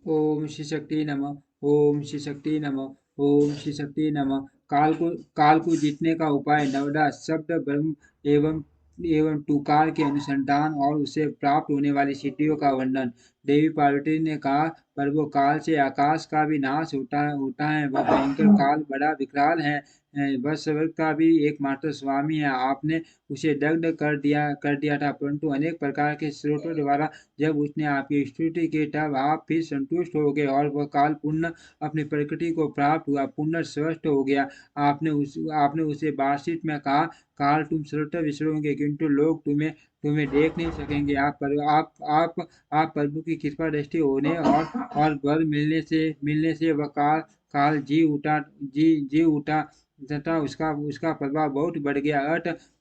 ओम श्री शक्ति नमः। ओम श्री शक्ति नमः। ओम श्री शक्ति नमः। काल को जीतने का उपाय नवदा शब्द ब्रह्म एवं एवं टुकार के अनुसंधान और उसे प्राप्त होने वाली सिद्धियों का वर्णन। देवी पार्वती ने कहा, प्रभु, काल से आकाश का भी नाश होता है। वह भयंकर काल बड़ा विकराल है। वह स्वर्ग का भी एकमात्र स्वामी है। आपने उसे दग्ध कर दिया था, परंतु अनेक प्रकार के स्रोतों द्वारा जब उसने आपकी स्तुति की, तब आप फिर संतुष्ट हो गए और वह काल पुनः अपनी प्रकृति को प्राप्त हुआ, पुनः स्वस्थ हो गया। आपने उसे बातचीत में कहा, काल, तुम सर्वत्र विसरोगे, किंतु लोग तुम्हें तुम्हें देख नहीं सकेंगे। आप प्रभु की कृपा दृष्टि होने और बल मिलने से वह काल काल जी उठा तथा उसका उसका प्रभाव बहुत बढ़ गया।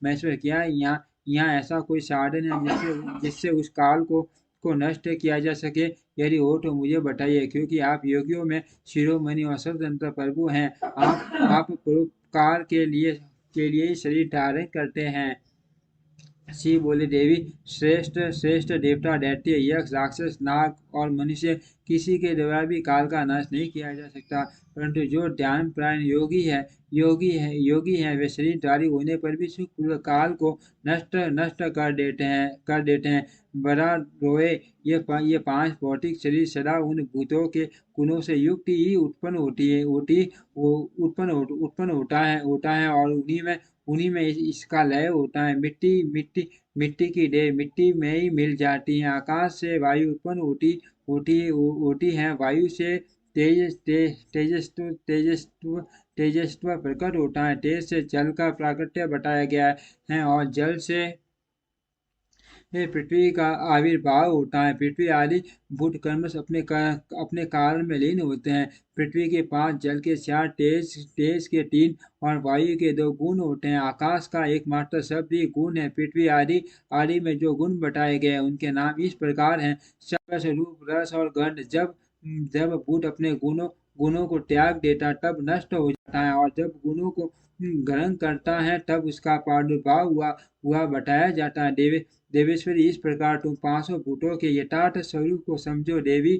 महसूस किया, यहाँ ऐसा कोई साधन है जिससे उस काल को नष्ट किया जा सके। यदि हो तो मुझे बताइए, क्योंकि आप योगियों में शिरोमणि और स्वतंत्र प्रभु हैं। आप परोपकार के लिए ही शरीर धारण करते हैं। शिव बोले, देवी, श्रेष्ठ श्रेष्ठ देवता, दैत्य, यक्ष, राक्षस, नाग और मनुष्य, किसी के द्वारा भी काल का नाश नहीं किया जा सकता। परंतु जो ध्यान प्राण योगी है वे शरीरधारी होने पर भी सुखपूर्वक काल को नष्ट नष्ट कर देते हैं। बड़ा रोए, ये पांच भौतिक शरीर सदा उन भूतों के गुणों से युक्त ही उत्पन्न होता है और उन्हीं में इसका लय होता है। मिट्टी की देह मिट्टी में ही मिल जाती है। आकाश से वायु उत्पन्न होती है। वायु से तेजस्व प्रकट होता है। तेज से जल का प्राकट्य बताया गया है और जल से पृथ्वी का आविर्भाव होता है। पृथ्वी आदि भूत कर्मश अपने कारण में लीन होते हैं। पृथ्वी के पांच, जल के चार, तेज के तीन और वायु के दो गुण होते हैं। आकाश का एकमात्र शब्द ही गुण है। पृथ्वी आदि में जो गुण बताए गए हैं उनके नाम इस प्रकार हैं: शब्द, रूप, रस और गंध। जब जब भूत अपने गुणों को त्याग देता तब नष्ट हो जाता है, और जब गुणों को ग्रहण करता है तब उसका प्रादुर्भाव हुआ बताया जाता है। देवेश्वरी, इस प्रकार तुम पांचों भूतों के यथार्थ स्वरूप को समझो। देवी,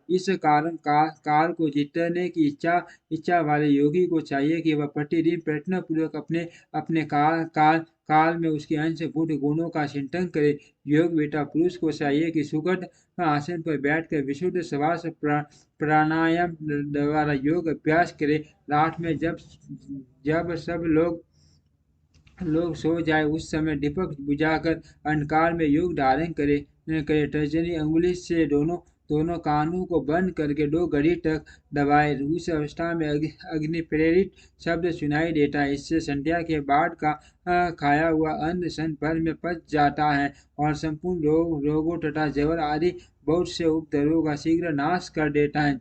काल को जीतने की इच्छा वाले योगी को चाहिए कि वह प्रतिदिन प्रयत्न पूर्वक अपने अपने काल में उसके अंश भूत गुणों का चिंतन करे। योग बेटा पुरुष को चाहिए कि सुगढ़ आसन पर बैठकर विशुद्ध श्वास प्राणायाम द्वारा योग अभ्यास करे। रात में जब जब सब लोग सो जाए उस समय दीपक बुझाकर अंधकार में योग धारण करे। तर्जनी अंगुली से दोनों कानों को बंद करके 2 घड़ी तक दबाए। उस अवस्था में अग्नि प्रेरित शब्द सुनाई देता है। इससे संध्या के बाद का खाया हुआ अन्न क्षण भर में पच जाता है और संपूर्ण रोगों तथा जवर आदि बहुत से उपद्रवों का शीघ्र नाश कर देता है।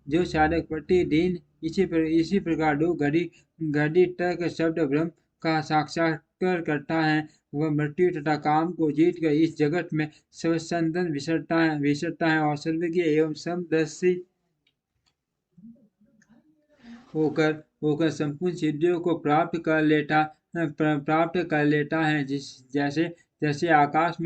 जो साधक प्रतिदिन इसी प्रकार 2 घड़ी तक शब्द ब्रह्म का साक्षात्कार करता है, वह मृत्यु तथा काम को जीतकर इस जगत में स्वसंदन विसरता है और सर्वज्ञ एवं समदर्शी होकर होकर संपूर्ण सिद्धियों को प्राप्त कर लेता है। जैसे जैसे आकाश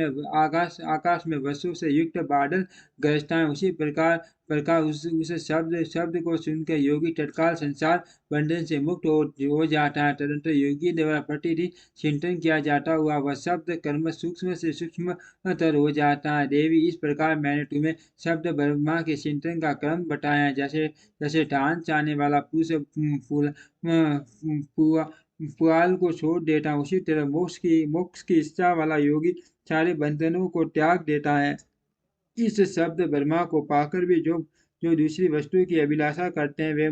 में वसु से युक्त बादल गरजता है, उसी प्रकार उस शब्द को सुनकर योगी तत्काल संसार बंधन से मुक्त हो जाता है। तदंतर योगी द्वारा प्रतिदिन चिंतन किया जाता हुआ वह शब्द कर्म सूक्ष्म से सूक्ष्म तर हो जाता है। देवी, इस प्रकार मैंने तुम्हें शब्द ब्रह्मा के चिंतन का क्रम बताया है। जैसे जैसे डांस चाहने वाला पुआल को छोड़ देता है, उसी तरह मोक्ष की इच्छा वाला योगी सारे बंधनों को त्याग देता है। इस शब्द ब्रह्मा को पाकर भी जो जो दूसरी वस्तु की अभिलाषा करते हैं, वे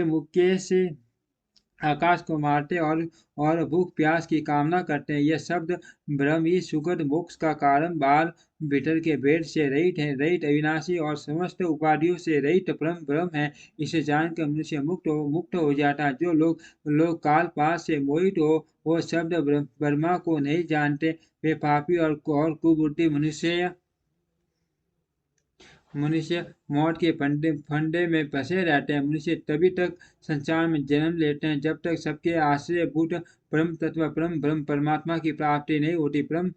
मुक्के से आकाश को मारते और भूख प्यास की कामना करते हैं। यह शब्द ब्रह्म ही सुखद मोक्ष का कारण, बाल भीतर के भेद से रहित अविनाशी और समस्त उपाधियों से रहित परम ब्रह्म है। इसे जानकर मनुष्य मुक्त हो जाता है। जो लोग काल पास से मोहित हो वो शब्द ब्रह्मा को नहीं जानते, वे पापी और कुबुद्धि मनुष्य मौत के फंदे में फंसे रहते हैं। मनुष्य तभी तक संसार में जन्म लेते हैं जब तक सबके आश्रयभूत परम तत्व परम ब्रह्म परमात्मा की प्राप्ति नहीं होती। परम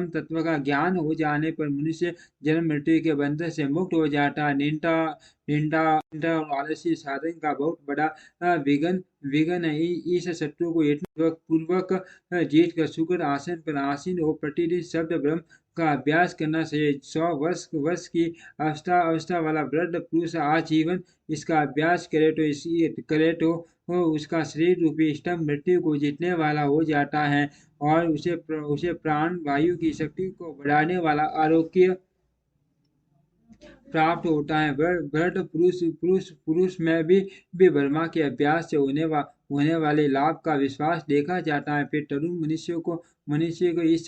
तत्व का ज्ञान हो जाने पर मनुष्य जन्म मृत्यु के बंधन से मुक्त हो जाता है। निंदा निंदा निंदा और आलस्य साधन का बहुत बड़ा विघन विघन है। इस शत्रु को यत्न पूर्वक जीत कर शुक्र आसन पर आसीन हो प्रतिदिन शब्द ब्रह्म का अभ्यास करना चाहिए। 100 वर्ष वर्ष की अवस्था अवस्था वाला वृद्ध पुरुष आजीवन इसका अभ्यास करे तो वो उसका शरीर रूपी स्तंभ मृत्यु को जीतने वाला हो जाता है और उसे प्राण वायु की शक्ति को बढ़ाने वाला आरोग्य प्राप्त होता है। वृद्ध पुरुष पुरुष पुरुष में भी ब्रह्मा के अभ्यास से होने वाले लाभ का विश्वास देखा जाता है। फिर तरुण मनुष्य को इस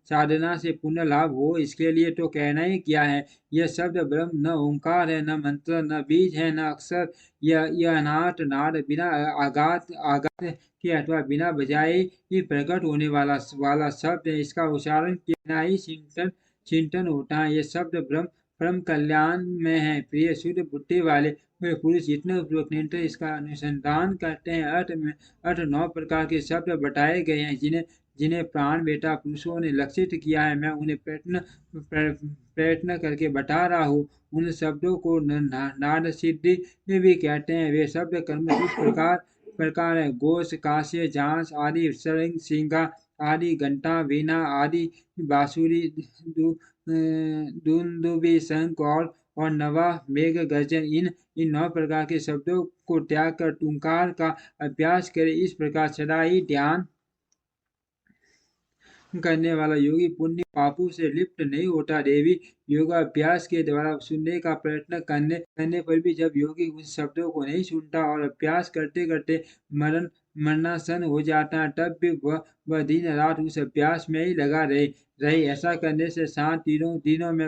साधना से पुण्य लाभ हो, इसके लिए तो कहना ही क्या है। यह शब्द ब्रह्म न ओंकार है, न मंत्र, न बीज है, न अक्षर। यह अनाथ नाद बिना आघात आघात के अथवा बिना बजाए ही प्रकट होने वाला शब्द है। इसका उच्चारण कितना ही चिंतन होता है। यह शब्द ब्रह्म परम कल्याण में है। प्रिय शुद्ध बुद्धि वाले वे पुरुष जितने उपयोग निरंतर इसका अनुसंधान करते हैं। अर्थ 9 प्रकार के शब्द बताए गए हैं जिन्हें प्राण बेटा पुरुषों ने लक्षित किया है। मैं उन्हें प्रयत्न करके बता रहा हूँ। उन शब्दों को नाद सिद्धि भी कहते हैं। वे शब्द कर्म इस प्रकार है। घोष काश्य जांस आदि सिंगा आदि घंटा वीणा आदि बांसुरी दुंदुबी शंख और नवा मेघ गर्जन। इन 9 प्रकार के शब्दों को त्याग कर टूंकार का अभ्यास करे। इस प्रकार सदा ही ध्यान करने वाला योगी पुण्य पापों से लिप्त नहीं होता। देवी योगाभ्यास के द्वारा सुनने का प्रयत्न करने पर भी जब योगी उन शब्दों को नहीं सुनता और अभ्यास करते करते मरणासन हो जाता है, तब भी वह दिन रात उस अभ्यास में ही लगा रहे। ऐसा करने से शांत दिनों में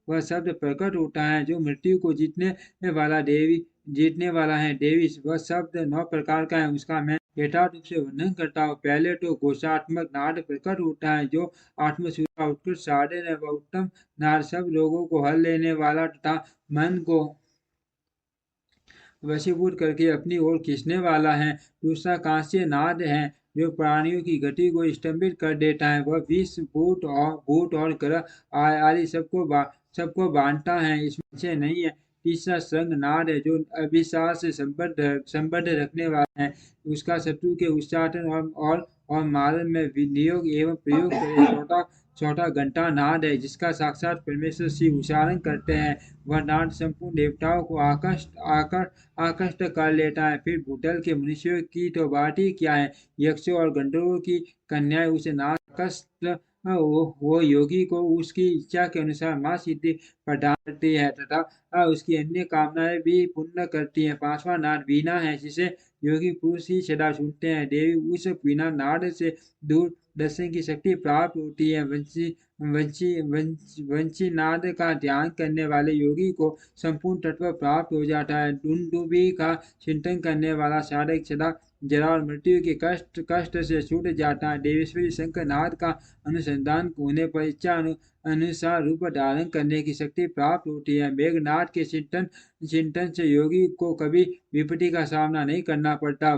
वह शब्द प्रकट होता है जो मृत्यु को जीतने वाला है। देवी वह शब्द 9 प्रकार का है, उसका मैं यथार्थ रूप से वर्णन करता हूँ। पहले तो घोषात्मक नाद प्रकट होता है जो आत्मसूत्र का उत्कृष्ट साधन है। वह उत्तम नाद सब लोगों को हर लेने वाला तथा मन को वशीभूत करके अपनी ओर खींचने वाला है। दूसरा कांस्य नाद है जो प्राणियों की गति को स्तंभित कर देता है। वह विष भूत और ग्रह आदि सबको बांधता है, इसमें से नहीं है। तीसरा संग नाद है जो अभिशाप से संबंध रखने वाला है। उसका शत्रु के उच्चाटन और मारण में विनियोग एवं प्रयोग करे। चौथा घंटा नाद है जिसका साक्षात परमेश्वर शिव उच्चारण करते हैं। वह नाद संपूर्ण देवताओं को आकर्षित कर लेता है। फिर भूतल के मनुष्यों की तो बात ही क्या है। यक्षों और गंधर्वों की कन्याएं उसे नाद आकर्षित वो योगी को उसकी इच्छा के अनुसार माँ सिद्धि प्रदान करती है तथा उसकी अन्य कामनाएं भी पूर्ण करती है। 5वां नाद वीणा है जिसे योगी पुरुष ही सदा सुनते हैं। देवी उस वीणा नाद से दूर दर्शन की शक्ति प्राप्त होती है। वंशी नाद का ध्यान करने वाले योगी को संपूर्ण तत्व प्राप्त हो जाता है। दुंदुबी का चिंतन करने वाला साधक सदा जरा और मृत्यु के कष्ट से छूट जाता है। देवेश्वरी शंकर नाद का अनुसंधान होने पर इच्छा अनुसार रूप धारण करने की शक्ति प्राप्त होती है। मेघनाद के चिंतन से योगी को कभी विपत्ति का सामना नहीं करना पड़ता।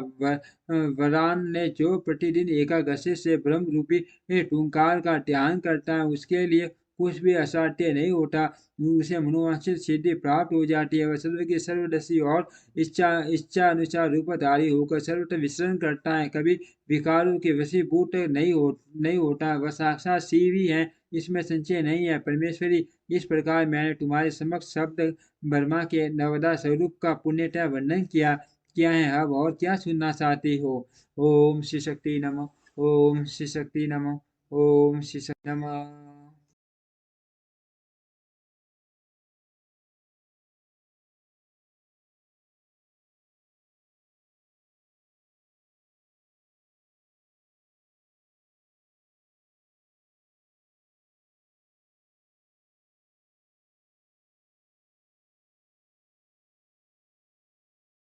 वरान ने जो प्रतिदिन एकादशी से ब्रह्म रूपी टूंकार का ध्यान करता है उसके लिए कुछ भी असाध्य नहीं होता। उसे मनोवांछित सिद्धि प्राप्त हो जाती है। वह सर्व की सर्वदर्शी और इच्छा अनुसार रूपधारी होकर सर्वत्र विचरण करता है, कभी विकारों के वशीभूत नहीं होता। वह साक्षात शिव ही है, इसमें संशय नहीं है। परमेश्वरी, इस प्रकार मैंने तुम्हारे समक्ष शब्द ब्रह्मा के नवदा स्वरूप का पुण्यतः वर्णन किया है। अब और क्या सुनना चाहती हो। ओम श्री शक्ति नमः। ओम श्री शक्ति नमः। ओम श्री शक्ति नमः।